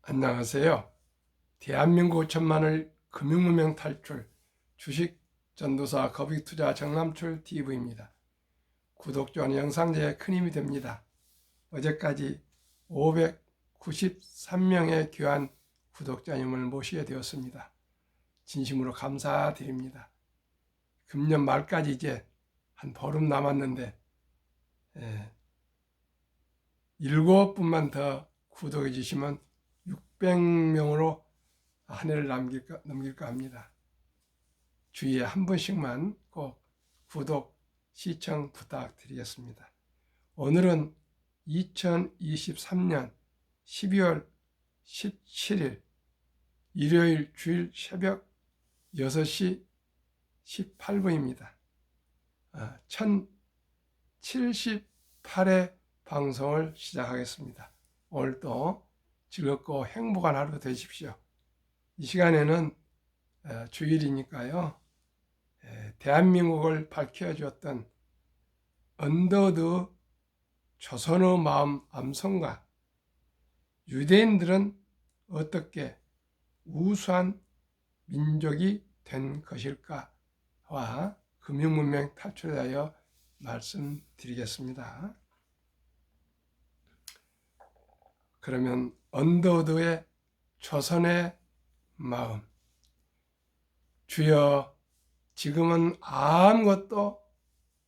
안녕하세요. 대한민국 천만을 금융무명 탈출 주식 전도사 거vic투자 정남출 TV입니다. 구독, 좋아요, 영상제에 큰 힘이 됩니다. 어제까지 593명의 귀한 구독자님을 모시게 되었습니다. 진심으로 감사드립니다. 금년 말까지 이제 한 보름 남았는데 7분만 더 구독해 주시면 600명으로 한 해를 넘길까 합니다. 주위에 한 분씩만 꼭 구독, 시청 부탁드리겠습니다. 오늘은 2023년 12월 17일 일요일 주일 새벽 6시 18분입니다. 1078회 방송을 시작하겠습니다. 오늘도 즐겁고 행복한 하루 되십시오. 이 시간에는 주일이니까요. 대한민국을 밝혀주었던 언더우드 조선의 마음 암송가, 유대인들은 어떻게 우수한 민족이 된 것일까와 금융문명 탈출에 대하여 말씀드리겠습니다. 그러면 언더우드의 조선의 마음. 주여, 지금은 아무것도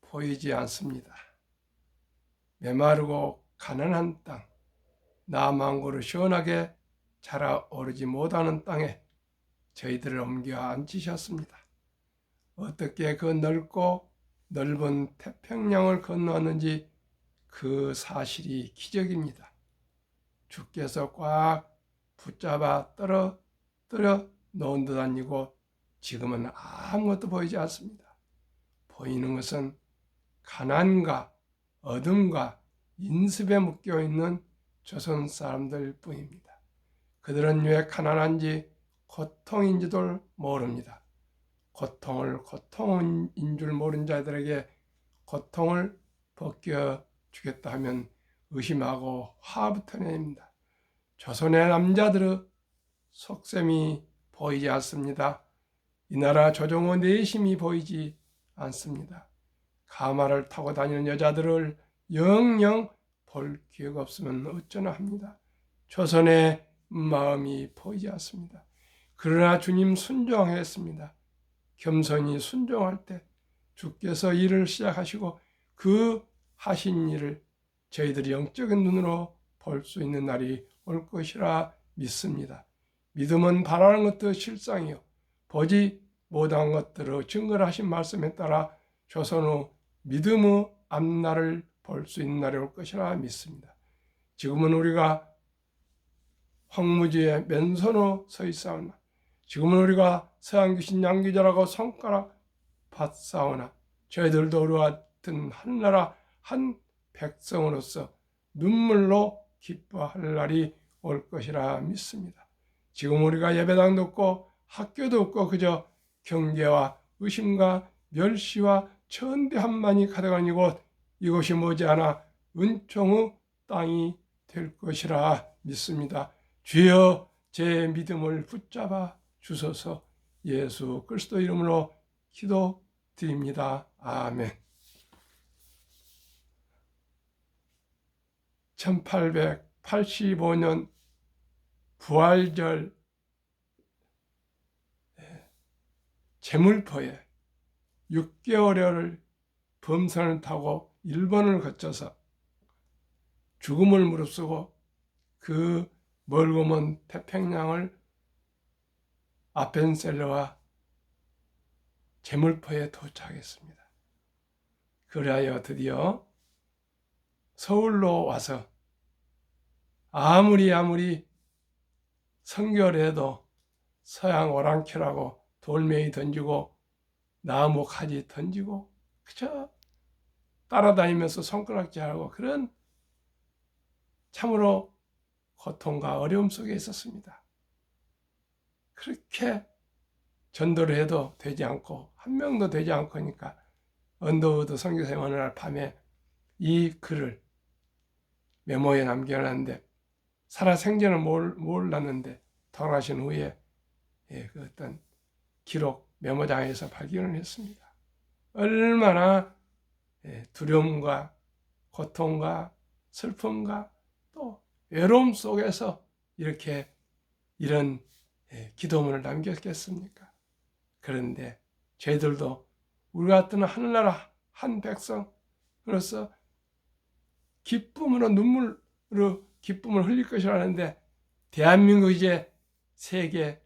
보이지 않습니다. 메마르고 가난한 땅, 나망고로 시원하게 자라오르지 못하는 땅에 저희들을 옮겨 앉히셨습니다. 어떻게 그 넓고 넓은 태평양을 건너왔는지 그 사실이 기적입니다. 주께서 꽉 붙잡아 떨어 놓은 듯 아니고 지금은 아무것도 보이지 않습니다. 보이는 것은 가난과 어둠과 인습에 묶여 있는 조선 사람들 뿐입니다. 그들은 왜 가난한지 고통인지도 모릅니다. 고통을 고통인 줄 모르는 자들에게 고통을 벗겨주겠다 하면 의심하고 화부터 냅니다. 조선의 남자들의 속셈이 보이지 않습니다. 이 나라 조정의 내심이 보이지 않습니다. 가마를 타고 다니는 여자들을 영영 볼 기회가 없으면 어쩌나 합니다. 조선의 마음이 보이지 않습니다. 그러나 주님 순종했습니다. 겸손히 순종할 때 주께서 일을 시작하시고 그 하신 일을 저희들이 영적인 눈으로 볼 수 있는 날이 올 것이라 믿습니다. 믿음은 바라는 것도 실상이요 보지 못한 것들의 증거를 하신 말씀에 따라 조선의 믿음의 앞날을 볼 수 있는 날이 올 것이라 믿습니다. 지금은 우리가 황무지에 맨손으로 서 있사오나, 지금은 우리가 서양 귀신 양귀자라고 손가락 받사오나, 저희들도 우리와 같은 한 나라 한 백성으로서 눈물로 기뻐할 날이 올 것이라 믿습니다. 지금 우리가 예배당도 없고 학교도 없고 그저 경계와 의심과 멸시와 천대한만이 가득한 이곳이 머지않아 은총의 땅이 될 것이라 믿습니다. 주여, 제 믿음을 붙잡아 주소서. 예수 그리스도 이름으로 기도드립니다. 아멘. 1885년 부활절 제물포에 6개월을 범선을 타고 일본을 거쳐서 죽음을 무릅쓰고 그 멀고 먼 태평양을 아펜셀러와 제물포에 도착했습니다. 그리하여 드디어 서울로 와서 아무리 선교를 해도 서양 오랑캐라고 돌멩이 던지고 나무 가지 던지고 그저 따라다니면서 손가락질하고 그런 참으로 고통과 어려움 속에 있었습니다. 그렇게 전도를 해도 되지 않고 한 명도 되지 않고니까 언더우드 선교사님 어느 날 밤에 이 글을 메모에 남겨놨는데 살아생전은 몰랐는데 돌아가신 후에 그 어떤 기록 메모장에서 발견을 했습니다. 얼마나 두려움과 고통과 슬픔과 또 외로움 속에서 이렇게 이런 기도문을 남겼겠습니까? 그런데 저희들도 우리 같은 하늘나라 한 백성으로서 기쁨으로 눈물로 기쁨을 흘릴 것이라는데 대한민국 이제 세계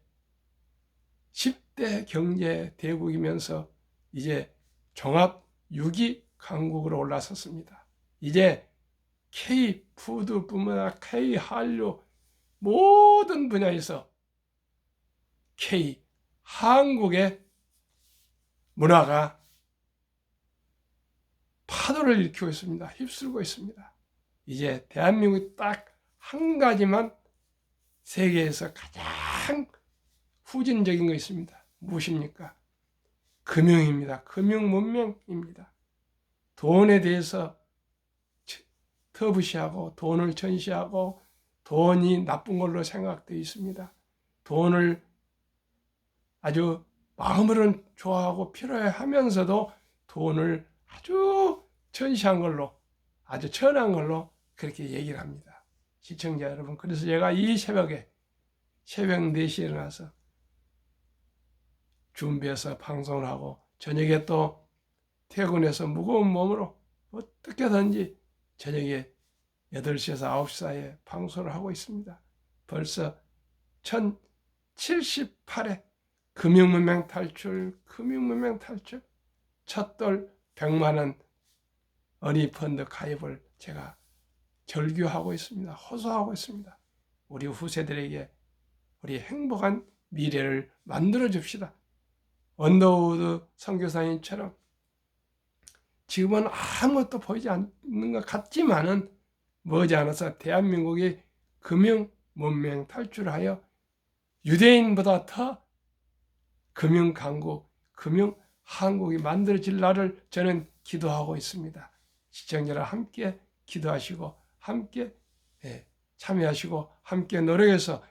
10대 경제 대국이면서 이제 종합 6위 강국으로 올라섰습니다. 이제 K푸드뿐만 아니라 K한류 모든 분야에서 한국의 문화가 파도를 일으키고 있습니다. 휩쓸고 있습니다. 이제 대한민국이 딱 한 가지만 세계에서 가장 후진적인 거 있습니다. 무엇입니까? 금융입니다. 금융 문명입니다. 돈에 대해서 터부시하고 돈을 전시하고 돈이 나쁜 걸로 생각되어 있습니다. 돈을 아주 마음으로는 좋아하고 필요해하면서도 돈을 아주 전시한 걸로, 아주 천한 걸로 그렇게 얘기를 합니다. 시청자 여러분, 그래서 제가 이 새벽에 새벽 4시에 일어나서 준비해서 방송을 하고 저녁에 또 퇴근해서 무거운 몸으로 어떻게든지 저녁에 8시에서 9시 사이에 방송을 하고 있습니다. 벌써 1078회 금융문명 탈출, 첫돌 100만원 어니펀드 가입을 제가 절규하고 있습니다. 호소하고 있습니다. 우리 후세들에게 우리 행복한 미래를 만들어 줍시다. 언더우드 선교사님처럼 지금은 아무것도 보이지 않는 것 같지만은 머지않아서 대한민국이 금융 문명 탈출하여 유대인보다 더 금융 강국, 금융 한국이 만들어질 날을 저는 기도하고 있습니다. 시청자랑 함께 기도하시고 함께 참여하시고 함께 노력해서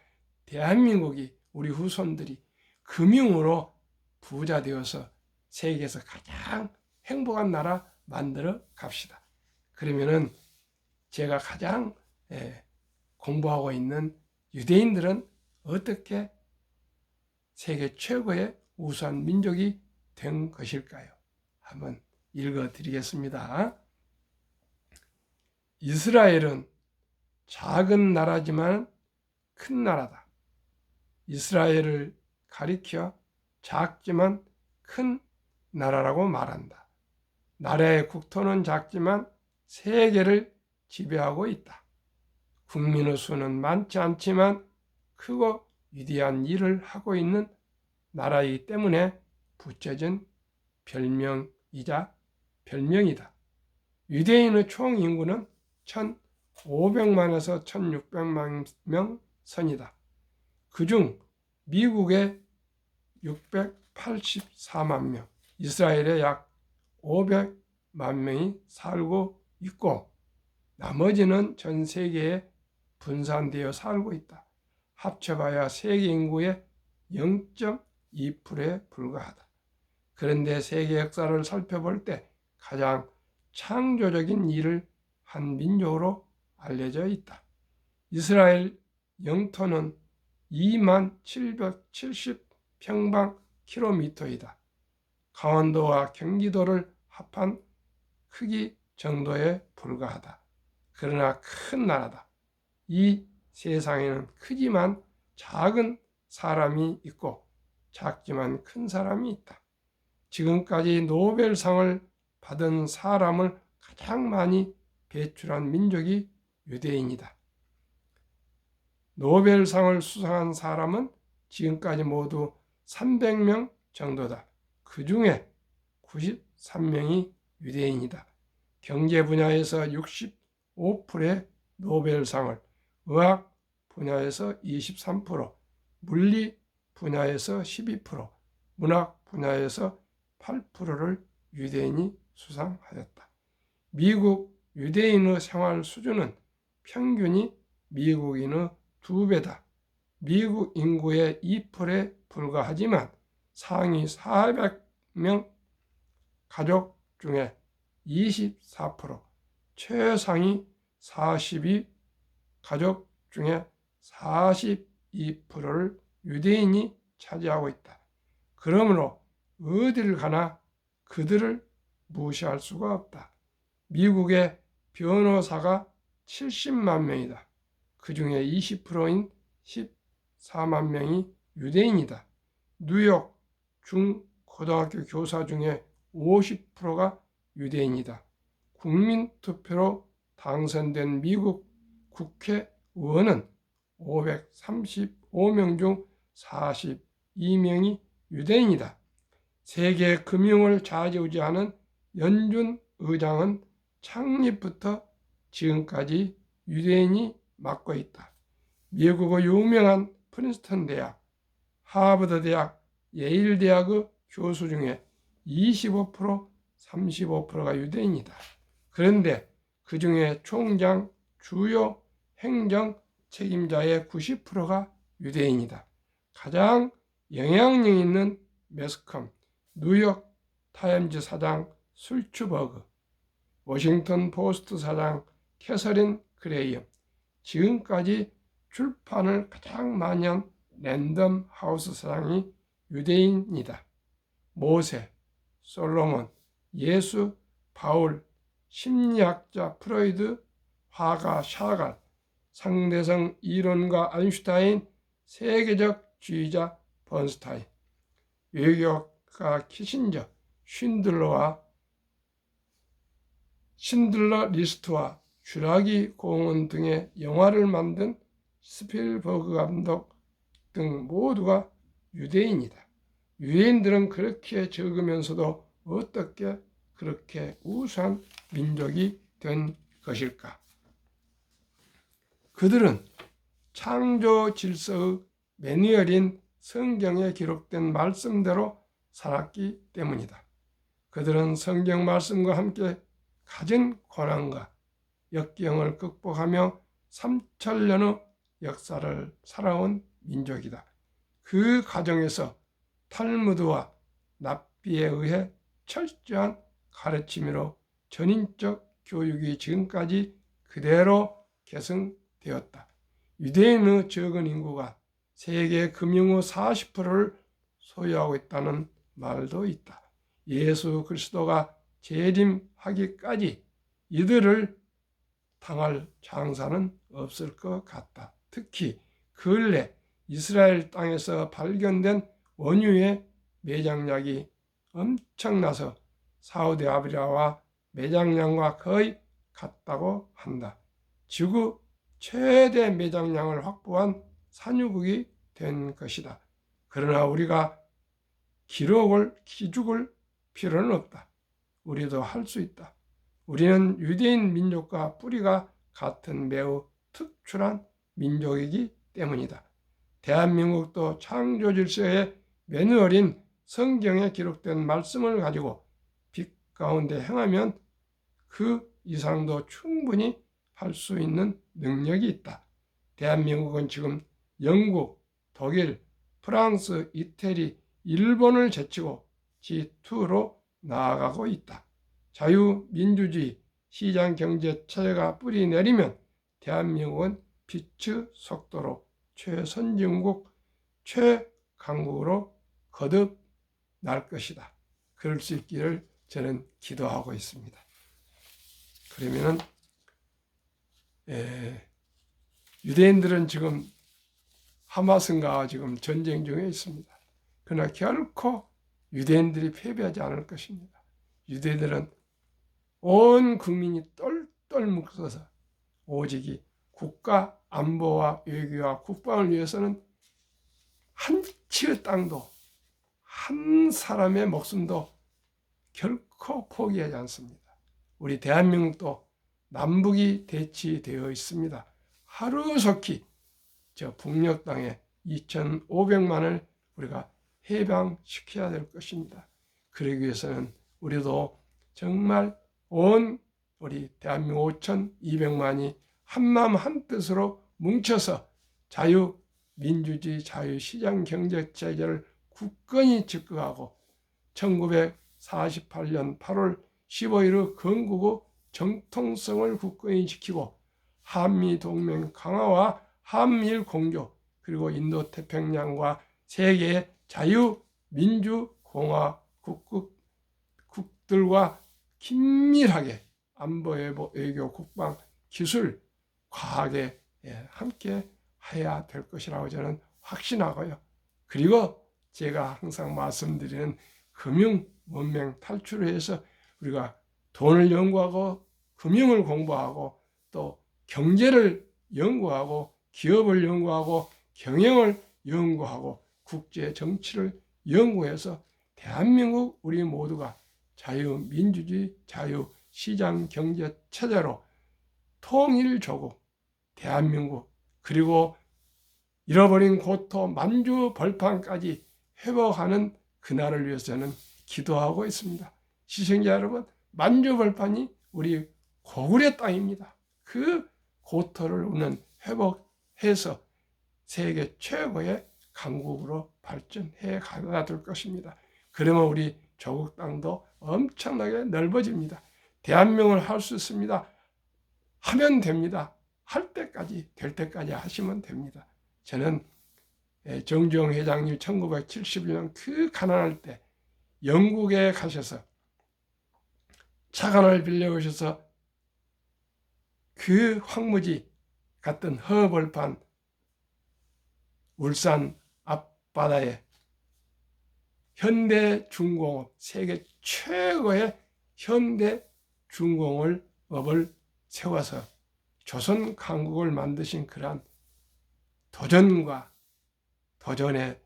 대한민국이 우리 후손들이 금융으로 부자 되어서 세계에서 가장 행복한 나라 만들어 갑시다. 그러면은 제가 가장 공부하고 있는 유대인들은 어떻게 세계 최고의 우수한 민족이 된 것일까요? 한번 읽어 드리겠습니다. 이스라엘은 작은 나라지만 큰 나라다. 이스라엘을 가리켜 작지만 큰 나라라고 말한다. 나라의 국토는 작지만 세계를 지배하고 있다. 국민의 수는 많지 않지만 크고 위대한 일을 하고 있는 나라이기 때문에 붙여진 별명이자 별명이다. 유대인의 총 인구는 1,500만에서 1,600만 명 선이다. 그중 미국의 684만 명, 이스라엘에 약 500만 명이 살고 있고 나머지는 전 세계에 분산되어 살고 있다. 합쳐봐야 세계 인구의 0.2%에 불과하다. 그런데 세계 역사를 살펴볼 때 가장 창조적인 일을 한 민족으로 알려져 있다. 이스라엘 영토는 2770평방킬로미터이다. 강원도와 경기도를 합한 크기 정도에 불과하다. 그러나 큰 나라다. 이 세상에는 크지만 작은 사람이 있고 작지만 큰 사람이 있다. 지금까지 노벨상을 받은 사람을 가장 많이 배출한 민족이 유대인이다. 노벨상을 수상한 사람은 지금까지 모두 300명 정도다. 그 중에 93명이 유대인이다. 경제 분야에서 65%의 노벨상을, 의학 분야에서 23%, 물리 분야에서 12%, 문학 분야에서 8%를 유대인이 수상하였다. 미국 유대인의 생활 수준은 평균이 미국인의 2배다. 미국 인구의 2%에 불과하지만 상위 400명 가족 중에 24%, 최상위 42 가족 중에 42%를 유대인이 차지하고 있다. 그러므로 어딜 가나 그들을 무시할 수가 없다. 미국의 변호사가 70만 명이다. 그 중에 20%인 14만 명이 유대인이다. 뉴욕 중고등학교 교사 중에 50%가 유대인이다. 국민투표로 당선된 미국 국회의원은 535명 중 42명이 유대인이다. 세계 금융을 좌지우지하는 연준 의장은 창립부터 지금까지 유대인이 맡고 있다. 미국의 유명한 프린스턴 대학, 하버드 대학, 예일 대학의 교수 중에 25%, 35%가 유대인이다. 그런데 그 중에 총장, 주요 행정 책임자의 90%가 유대인이다. 가장 영향력 있는 매스컴, 뉴욕 타임즈 사장 술츠버그, 워싱턴 포스트 사장 캐서린 그레이엄, 지금까지 출판을 가장 많이 한 랜덤 하우스 사장이 유대인이다. 모세, 솔로몬, 예수, 바울, 심리학자 프로이드, 화가 샤갈, 상대성 이론가 아인슈타인, 세계적 지휘자 번스타인, 외교가 키신저, 신들러 리스트와 쥐라기 공원 등의 영화를 만든 스필버그 감독 등 모두가 유대인이다. 유대인들은 그렇게 적으면서도 어떻게 그렇게 우수한 민족이 된 것일까? 그들은 창조 질서의 매뉴얼인 성경에 기록된 말씀대로 살았기 때문이다. 그들은 성경 말씀과 함께 가진 고난과 역경을 극복하며 3000년의 역사를 살아온 민족이다. 그 과정에서 탈무드와 납비에 의해 철저한 가르침으로 전인적 교육이 지금까지 그대로 계승되었다. 유대인의 적은 인구가 세계 금융의 40%를 소유하고 있다는 말도 있다. 예수 그리스도가 재림하기까지 이들을 당할 장사는 없을 것 같다. 특히 근래 이스라엘 땅에서 발견된 원유의 매장량이 엄청나서 사우디아라비아와 매장량과 거의 같다고 한다. 지구 최대 매장량을 확보한 산유국이 된 것이다. 그러나 우리가 기죽을 필요는 없다. 우리도 할 수 있다. 우리는 유대인 민족과 뿌리가 같은 매우 특출한 민족이기 때문이다. 대한민국도 창조 질서의 매뉴얼인 성경에 기록된 말씀을 가지고 빛 가운데 행하면 그 이상도 충분히 할 수 있는 능력이 있다. 대한민국은 지금 영국, 독일, 프랑스, 이태리, 일본을 제치고 G2로 나아가고 있다. 자유민주주의, 시장경제 체제가 뿌리 내리면 대한민국은 빛의 속도로 최선진국, 최강국으로 거듭날 것이다. 그럴 수 있기를 저는 기도하고 있습니다. 그러면은 유대인들은 지금 하마스가 지금 전쟁 중에 있습니다. 그러나 결코 유대인들이 패배하지 않을 것입니다. 유대인들은 온 국민이 똘똘 뭉쳐서 오직 국가 안보와 외교와 국방을 위해서는 한 치의 땅도 한 사람의 목숨도 결코 포기하지 않습니다. 우리 대한민국도 남북이 대치되어 있습니다. 하루속히 저 북녘 땅에 2,500만을 우리가 해방시켜야 될 것입니다. 그러기 위해서는 우리도 정말 온 우리 대한민국 5,200만이 한마음 한뜻으로 뭉쳐서 자유민주주의 자유시장경제체제를 굳건히 집권하고 1948년 8월 15일의 건국 후 정통성을 굳건히 지키고 한미동맹 강화와 한미일 공조 그리고 인도태평양과 세계의 자유민주공화국들과 긴밀하게 안보, 외교, 국방, 기술, 과학에 함께 해야 될 것이라고 저는 확신하고요. 그리고 제가 항상 말씀드리는 금융문맹 탈출을 해서 우리가 돈을 연구하고 금융을 공부하고 또 경제를 연구하고 기업을 연구하고 경영을 연구하고 국제 정치를 연구해서 대한민국 우리 모두가 자유민주주의 자유시장경제체제로 통일조국 대한민국 그리고 잃어버린 고토 만주벌판까지 회복하는 그날을 위해서는 기도하고 있습니다. 시청자 여러분, 만주벌판이 우리 고구려 땅입니다. 그 고토를 우리는 회복해서 세계 최고의 강국으로 발전해 가야 될 것입니다. 그러면 우리 조국 땅도 엄청나게 넓어집니다. 대한민국을 할 수 있습니다. 하면 됩니다. 할 때까지 될 때까지 하시면 됩니다. 저는 정주영 회장님 1971년 그 가난할 때 영국에 가셔서 차관을 빌려오셔서 그 황무지 같은 허벌판 울산 앞바다에 현대중공업 세계 최고의 현대중공업을 세워서 조선 강국을 만드신 그러한 도전과 도전의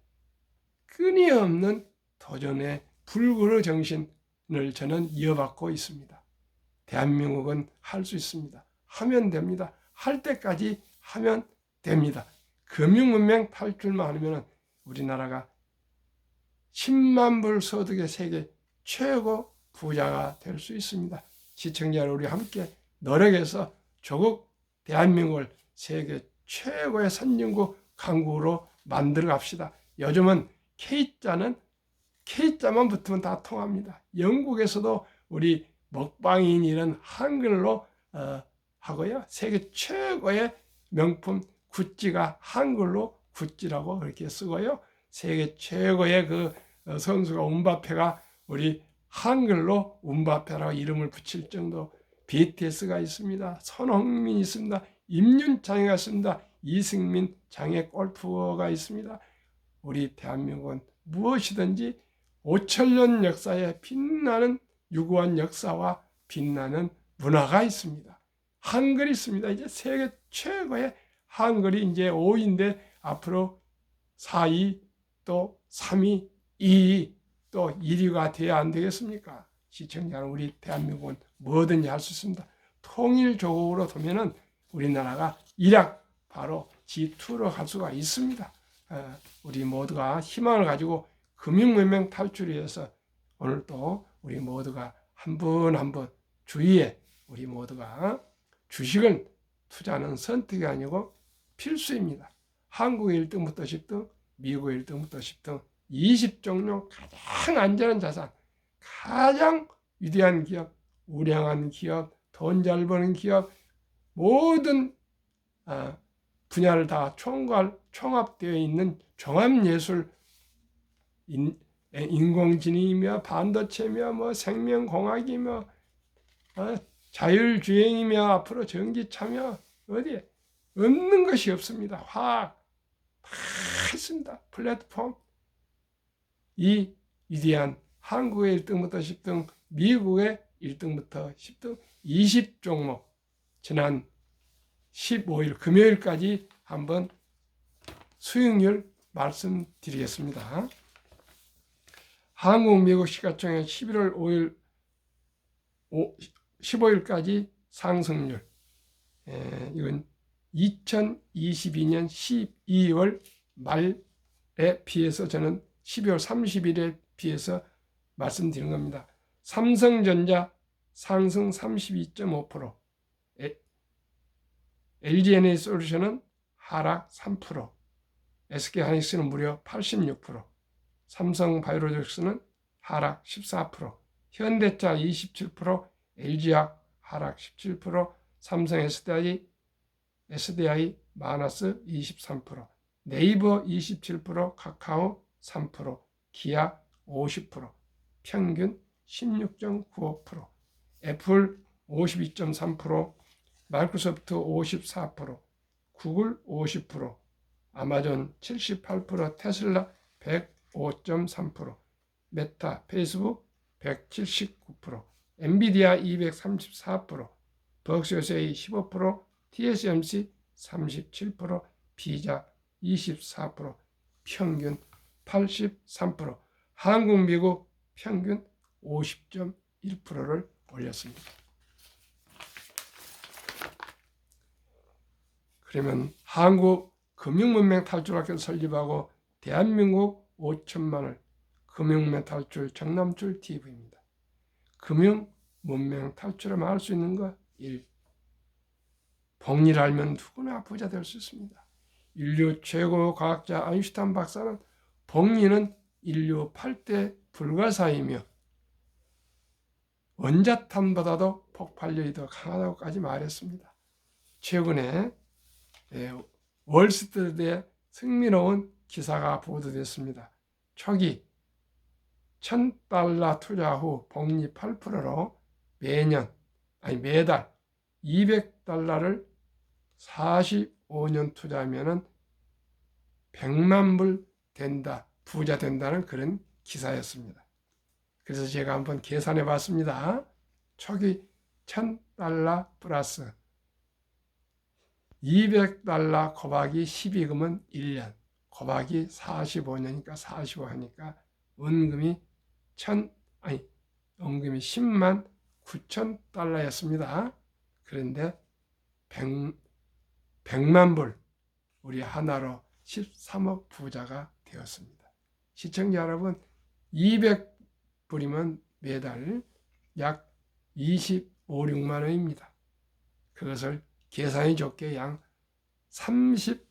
끊임없는 도전의 불굴의 정신을 저는 이어받고 있습니다. 대한민국은 할 수 있습니다. 하면 됩니다. 할 때까지 하면 됩니다. 금융문맹 탈출만 하면 우리나라가 10만 불 소득의 세계 최고 부자가 될 수 있습니다. 시청자 여러분, 우리 함께 노력해서 조국 대한민국을 세계 최고의 선진국 강국으로 만들어 갑시다. 요즘은 K자만 붙으면 다 통합니다. 영국에서도 우리 먹방인 이런 한글로 하고요. 세계 최고의 명품 구찌가 한글로 구찌라고 그렇게 쓰고요. 세계 최고의 그 선수가 움바페가 우리 한글로 움바페라고 이름을 붙일 정도 BTS가 있습니다. 손흥민이 있습니다. 임윤창이가 있습니다. 이승민 장애 골프가 있습니다. 우리 대한민국은 무엇이든지 5천년 역사에 빛나는 유구한 역사와 빛나는 문화가 있습니다. 한글이 있습니다. 이제 세계 최고의 한글이 이제 5위인데 앞으로 4위 또 3위, 2위 또 1위가 돼야 안 되겠습니까? 시청자 여러분, 우리 대한민국은 뭐든지 할 수 있습니다. 통일조국으로 되면은 우리나라가 일약 바로 G2로 갈 수가 있습니다. 우리 모두가 희망을 가지고 금융문맹 탈출을 위해서 오늘 또 우리 모두가 한 분 한 분 주위에 우리 모두가 주식은 투자는 선택이 아니고 필수입니다. 한국의 1등부터 10등, 미국의 1등부터 10등, 20종류 가장 안전한 자산, 가장 위대한 기업, 우량한 기업, 돈 잘 버는 기업, 모든 분야를 다 총합되어 있는 종합예술, 인공지능이며 반도체며 뭐 생명공학이며 자율주행이며 앞으로 전기차며 어디에 없는 것이 없습니다. 화학 다 있습니다. 플랫폼. 이 위대한 한국의 1등부터 10등, 미국의 1등부터 10등 20종목 지난 15일 금요일까지 한번 수익률 말씀드리겠습니다. 한국, 미국 시가총액 11월 5일 15일까지 상승률, 이건 2022년 12월 말에 비해서 저는 12월 30일에 비해서 말씀드린 겁니다. 삼성전자 상승 32.5%, LG에너지솔루션은 하락 3%, SK하이닉스는 무려 86%, 삼성바이오로직스는 하락 14%, 현대차 27%, LG화학 하락 17%, 삼성 SDI 마이너스 23%, 네이버 27%, 카카오 3%, 기아 50%, 평균 16.95%, 애플 52.3%, 마이크로소프트 54%, 구글 50%, 아마존 78%, 테슬라 105.3%, 메타, 페이스북 179%, 엔비디아 234%, 버크셔스A 15%, TSMC 37%, 비자 24%, 평균 83%, 한국, 미국 평균 50.1%를 올렸습니다. 그러면 한국 금융문맹 탈출학교 설립하고 대한민국 5천만을 금융문맹 탈출 정남출 TV입니다. 금융문맹 탈출하면 할 수 있는 것 1. 복리를 알면 누구나 부자 될 수 있습니다. 인류 최고 과학자 아인슈타인 박사는 복리는 인류 8대 불가사이며 원자탄보다도 폭발력이 더 강하다고까지 말했습니다. 최근에 월스트리트에 흥미로운 기사가 보도됐습니다. 초기 $1,000 투자 후 복리 8%로 매달 $200를 45년 투자하면 100만 불 된다, 부자 된다는 그런 기사였습니다. 그래서 제가 한번 계산해 봤습니다. 초기 $1,000 플러스 $200 곱하기 12금은 1년, 곱하기 45년이니까 45 하니까 은금이 10만 9천 달러였습니다. 그런데 100만 불, 우리 하나로 13억 부자가 되었습니다. 시청자 여러분, 200불이면 매달 약 25, 6만 원입니다. 그것을 계산이 좋게 양 30만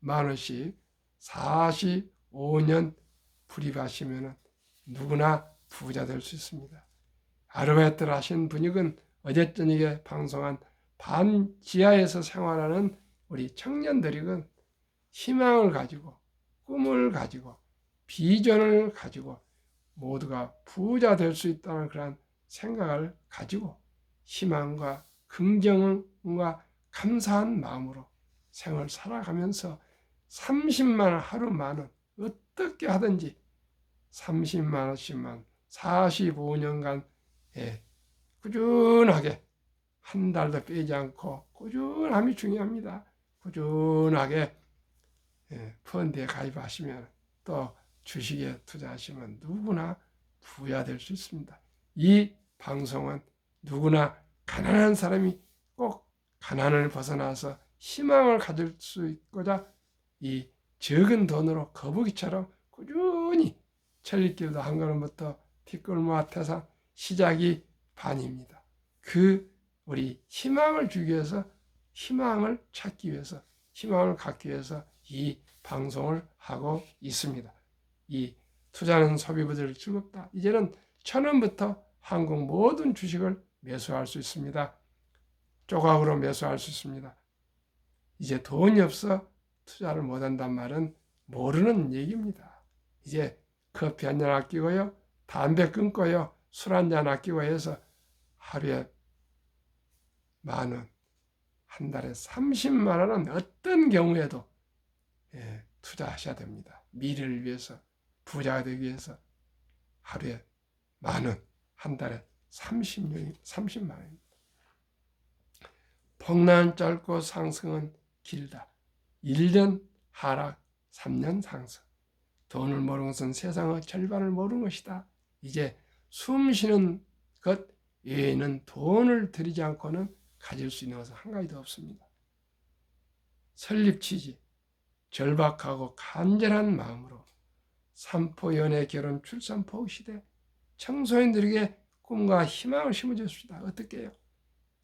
원씩 45년 불입하시면 누구나 부자 될 수 있습니다. 아르바이트를 하신 분이건 어제 저녁에 방송한 반지하에서 생활하는 우리 청년들이건 희망을 가지고 꿈을 가지고 비전을 가지고 모두가 부자 될 수 있다는 그런 생각을 가지고 희망과 긍정과 감사한 마음으로 생을 살아가면서 30만 원, 하루 만 원, 어떻게 하든지 30만 원씩만 45년간 꾸준하게 한 달도 빼지 않고 꾸준함이 중요합니다. 꾸준하게 펀드에 가입하시면 또 주식에 투자하시면 누구나 부자 될 수 있습니다. 이 방송은 누구나 가난한 사람이 꼭 가난을 벗어나서 희망을 가질 수 있고자 이 적은 돈으로 거북이처럼 꾸준히 천리길도 한 걸음부터 뒷골모아 태산 시작이 반입니다. 우리 희망을 주기 위해서, 희망을 찾기 위해서, 희망을 갖기 위해서 이 방송을 하고 있습니다. 이 투자는 소비부들 즐겁다. 이제는 1,000원부터 한국 모든 주식을 매수할 수 있습니다. 조각으로 매수할 수 있습니다. 이제 돈이 없어 투자를 못한단 말은 모르는 얘기입니다. 이제 커피 한 잔 아끼고요, 담배 끊고요, 술 한 잔 아끼고 해서 하루에 만 원, 한 달에 30만 원은 어떤 경우에도 투자하셔야 됩니다. 미래를 위해서, 부자가 되기 위해서 하루에 만 원, 한 달에 30만 원입니다. 폭락은 짧고 상승은 길다. 1년 하락, 3년 상승. 돈을 모르는 것은 세상의 절반을 모르는 것이다. 이제 숨 쉬는 것 외에는 돈을 들이지 않고는 가질 수 있는 것은 한 가지도 없습니다. 설립 취지, 절박하고 간절한 마음으로 산포 연애 결혼 출산 포 시대 청소년들에게 꿈과 희망을 심어줬습니다. 어떻게 해요?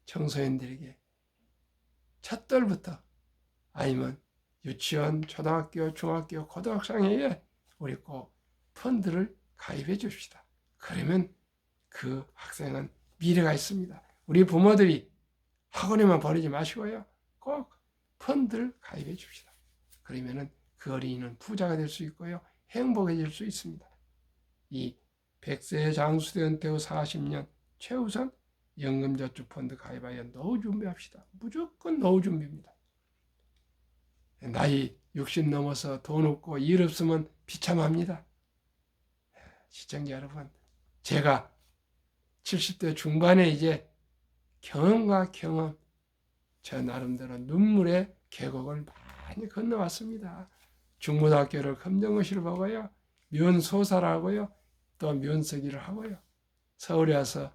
청소년들에게 첫돌부터 아니면 유치원, 초등학교, 중학교, 고등학생에게 우리 꼭 펀드를 가입해 줍시다. 그러면 그 학생은 미래가 있습니다. 우리 부모들이 학원에만 보내지 마시고요. 꼭 펀드를 가입해 줍시다. 그러면은 그 어린이는 부자가 될 수 있고요. 행복해질 수 있습니다. 이 100세 장수된 때후 40년 최우선 연금저축펀드 가입하여 노후 준비합시다. 무조건 노후 준비입니다. 나이 60 넘어서 돈 없고 일 없으면 비참합니다. 시청자 여러분, 제가 70대 중반에 이제 경험과 경험, 저 나름대로 눈물의 계곡을 많이 건너왔습니다. 중고등학교를 검정고시를 보고요. 면소사를 또 면서기를 하고요. 서울에 와서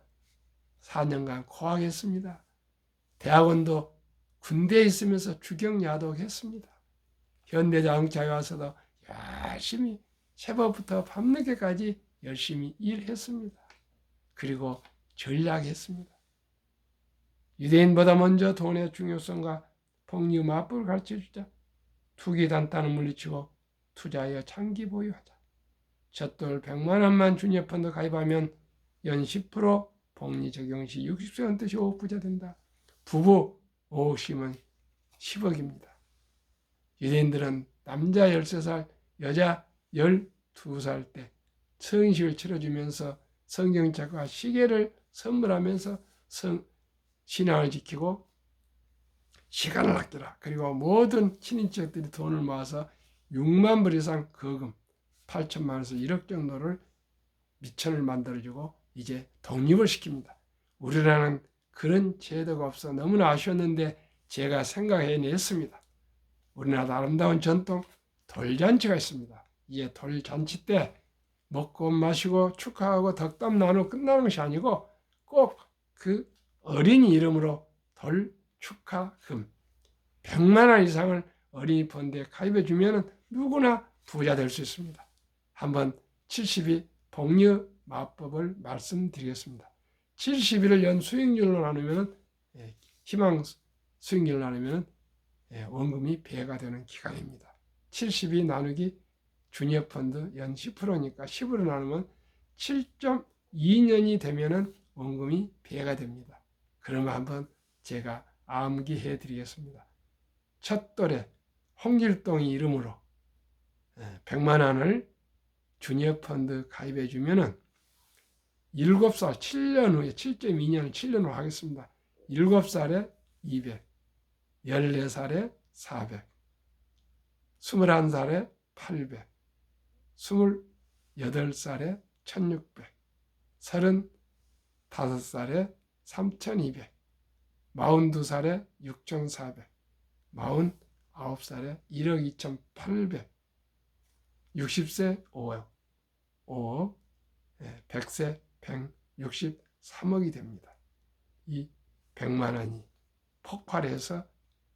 4년간 고학했습니다. 대학원도 군대에 있으면서 주경야독했습니다. 현대자동차에 와서도 열심히 새벽부터 밤늦게까지 열심히 일했습니다. 그리고 전략했습니다. 유대인보다 먼저 돈의 중요성과 복리 맞불을 가르쳐주자. 투기 단단을 물리치고 투자하여 장기 보유하자. 첫돌 100만 원만 주니어펀드 가입하면 연 10% 복리 적용 시 60세 은퇴시 5억 부자 된다. 부부 5억씩은 10억입니다. 유대인들은 남자 13살, 여자 12살 때 성식을 치러주면서 성경책과 시계를 선물하면서 신앙을 지키고 시간을 아끼라. 그리고 모든 친인척들이 돈을 모아서 6만 불 이상 거금 8천만 원에서 1억 정도를 미천을 만들어주고 이제 독립을 시킵니다. 우리나라는 그런 제도가 없어 너무나 아쉬웠는데 제가 생각해냈습니다. 우리나라 아름다운 전통 돌잔치가 있습니다. 이제 돌잔치 때 먹고 마시고 축하하고 덕담 나누고 끝나는 것이 아니고 꼭 그 어린이 이름으로 돌 축하금 100만 원 이상을 어린이 펀드에 가입해 주면 누구나 부자 될 수 있습니다. 한번 72 복리 마법을 말씀드리겠습니다. 71을 연 수익률로 나누면 희망 수익률로 나누면 원금이 배가 되는 기간입니다. 72 나누기 주니어 펀드 연 10%니까 10으로 나누면 7.2년이 되면은 원금이 배가 됩니다. 그러면 한번 제가 암기해 드리겠습니다. 첫 돌에 홍길동이 이름으로 100만 원을 주니어 펀드 가입해 주면은 7살, 7년 후에 7.2년을 7년 후 하겠습니다. 7살에 200, 14살에 400, 21살에 800, 28살에 1600, 35살에 3200, 42살에 6400, 49살에 1억 2800, 60세 5억, 100세 163억이 됩니다. 이 100만 원이 폭발해서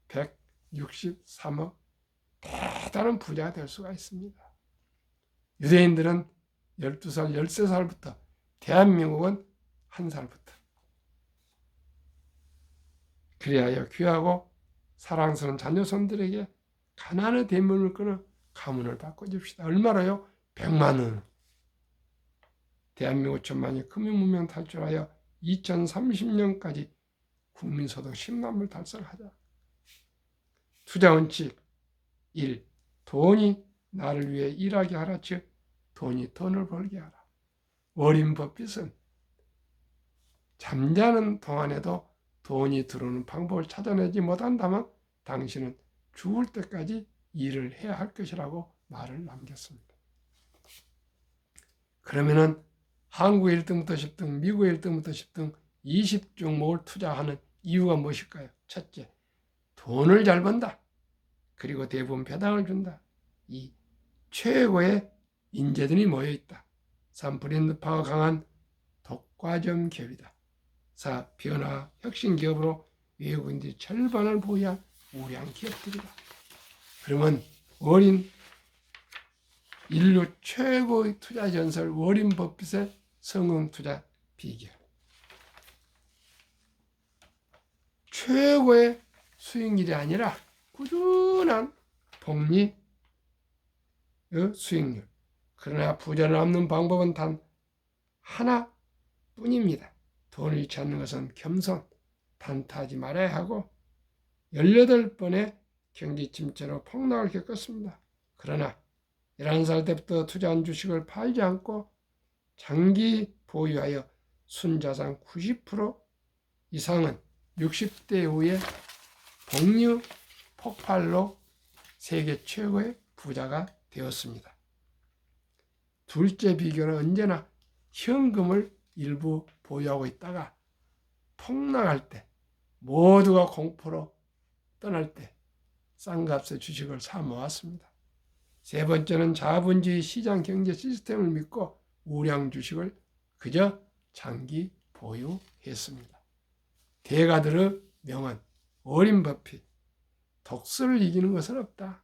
163억 대단한 부자가 될 수가 있습니다. 유대인들은 12살, 13살부터, 대한민국은 1살부터. 그리하여 귀하고 사랑스러운 자녀손들에게 가난의 대문을 끊어 가문을 바꿔줍시다. 얼마로요? 100만 원. 대한민국 천만이 금융문명 탈출하여 2030년까지 국민소득 10만불 달성하자. 투자원칙 1. 돈이 나를 위해 일하게 하라. 즉 돈이 돈을 벌게 하라. 워린 버핏은 잠자는 동안에도 돈이 들어오는 방법을 찾아내지 못한다면 당신은 죽을 때까지 일을 해야 할 것이라고 말을 남겼습니다. 그러면은 한국 1등부터 10등, 미국 1등부터 10등 20종목을 투자하는 이유가 무엇일까요? 첫째, 돈을 잘 번다. 그리고 대부분 배당을 준다. 이 최고의 인재들이 모여있다. 3. 브랜드파워 강한 독과점 기업이다. 4. 변화 혁신 기업으로 외국인들이 절반을 보유한 우량 기업들이다. 그러면 인류 최고의 투자 전설 워린 버핏의 성공 투자 비결. 최고의 수익률이 아니라 꾸준한 복리 수익률. 그러나 부자를 얻는 방법은 단 하나뿐입니다. 돈을 잃지 않는 것은 겸손, 단타하지 말아야 하고 18번의 경기 침체로 폭락을 겪었습니다. 그러나 11살 때부터 투자한 주식을 팔지 않고 장기 보유하여 순자산 90% 이상은 60대 이후에 복류 폭발로 세계 최고의 부자가 되었습니다. 둘째 비결은 언제나 현금을 일부 보유하고 있다가 폭락할 때, 모두가 공포로 떠날 때 싼 값의 주식을 사 모았습니다. 세 번째는 자본주의 시장 경제 시스템을 믿고 우량 주식을 그저 장기 보유했습니다. 대가들의 명언, 워린 버핏, 독서를 이기는 것은 없다.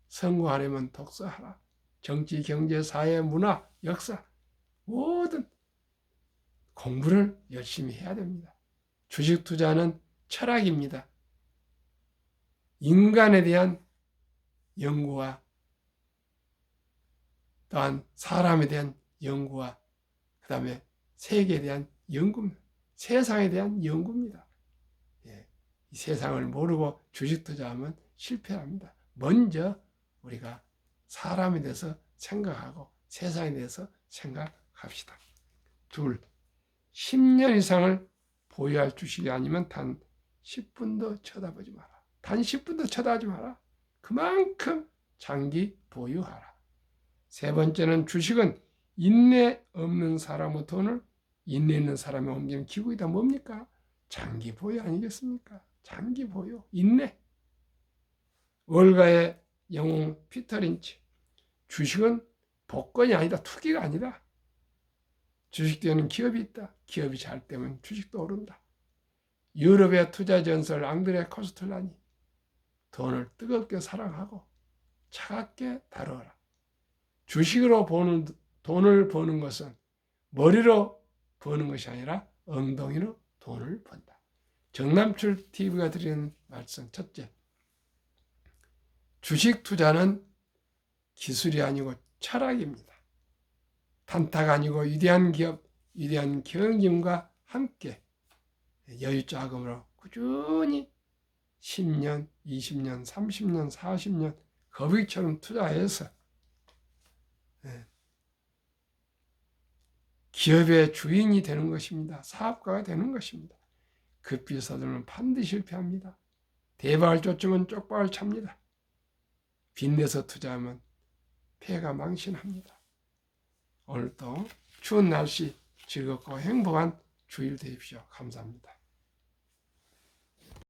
성공하려면 독서하라. 정치, 경제, 사회, 문화, 역사 모든 공부를 열심히 해야 됩니다. 주식 투자는 철학입니다. 인간에 대한 연구와 또한 사람에 대한 연구와 그 다음에 세계에 대한 연구입니다. 세상에 대한 연구입니다. 이 세상을 모르고 주식 투자하면 실패합니다. 먼저 우리가 사람에 대해서 생각하고 세상에 대해서 생각합시다. 둘, 10년 이상을 보유할 주식이 아니면 단 10분도 쳐다보지 마라. 단 10분도 쳐다보지 마라. 그만큼 장기 보유하라. 세 번째는 주식은 인내 없는 사람의 돈을 인내 있는 사람이 옮기는 기구이다. 뭡니까? 장기 보유 아니겠습니까? 장기 보유, 인내. 월가의 영웅 피터 린치. 주식은 복권이 아니다. 투기가 아니다. 주식 되는 기업이 있다. 기업이 잘 되면 주식도 오른다. 유럽의 투자 전설 앙드레 코스텔라니. 돈을 뜨겁게 사랑하고 차갑게 다루어라. 주식으로 돈을 버는 것은 머리로 버는 것이 아니라 엉덩이로 돈을 번다. 정남출 TV가 드리는 말씀 첫째, 주식 투자는 기술이 아니고 철학입니다. 단타가 아니고 위대한 기업, 위대한 경영진과 함께 여유 자금으로 꾸준히 10년, 20년, 30년, 40년 거북이처럼 투자해서 기업의 주인이 되는 것입니다. 사업가가 되는 것입니다. 급히 서두르면 반드시 실패합니다. 대박을 쫓으면 쪽박을 찹니다. 빚내서 투자하면 폐가 망신합니다. 오늘도 추운 날씨 즐겁고 행복한 주일 되십시오. 감사합니다.